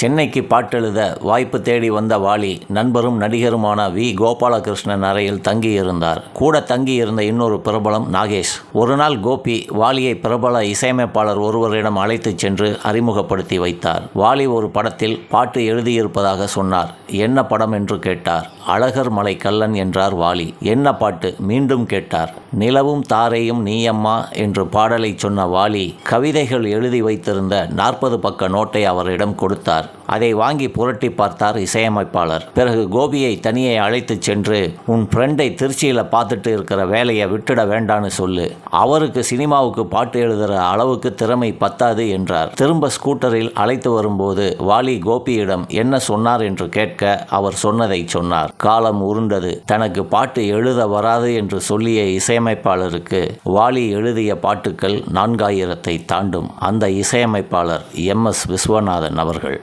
சென்னைக்கு பாட்டெழுத வாய்ப்பு தேடி வந்த வாலி நண்பரும் நடிகருமான வி. கோபாலகிருஷ்ணன் அறையில் தங்கியிருந்தார். கூட தங்கியிருந்த இன்னொரு பிரபலம் நாகேஷ். ஒரு நாள் கோபி வாலியை பிரபல இசையமைப்பாளர் ஒருவரிடம் அழைத்துச் சென்று அறிமுகப்படுத்தி வைத்தார். வாலி ஒரு படத்தில் பாட்டு எழுதியிருப்பதாக சொன்னார். என்ன படம் என்று கேட்டார். அழகர் மலை கல்லன் என்றார் வாலி. என்ன பாட்டு மீண்டும் கேட்டார். நிலவும் தாரையும் நீயம்மா என்று பாடலை சொன்ன வாலி கவிதைகள் எழுதி வைத்திருந்த 40 பக்க நோட்டை அவரிடம் கொடுத்தார். அதை வாங்கி புரட்டி பார்த்தார் இசையமைப்பாளர். பிறகு கோபியை தனியே அழைத்துச் சென்று, உன் ஃப்ரெண்டை திருச்சியில் பார்த்துட்டு இருக்கிற வேலையை விட்டுட வேண்டான்னு சொல்லு. அவருக்கு சினிமாவுக்கு பாட்டு எழுதுகிற அளவுக்கு திறமை பத்தாது என்றார். திரும்ப ஸ்கூட்டரில் அழைத்து வரும்போது வாலி கோபியிடம் என்ன சொன்னார் என்று கேட்க அவர் சொன்னதை சொன்னார். காலம் உருண்டது. தனக்கு பாட்டு எழுத வராது என்று சொல்லிய இசையமைப்பாளருக்கு வாலி எழுதிய பாட்டுக்கள் 4000 தாண்டும். அந்த இசையமைப்பாளர் MS விஸ்வநாதன் அவர்கள்.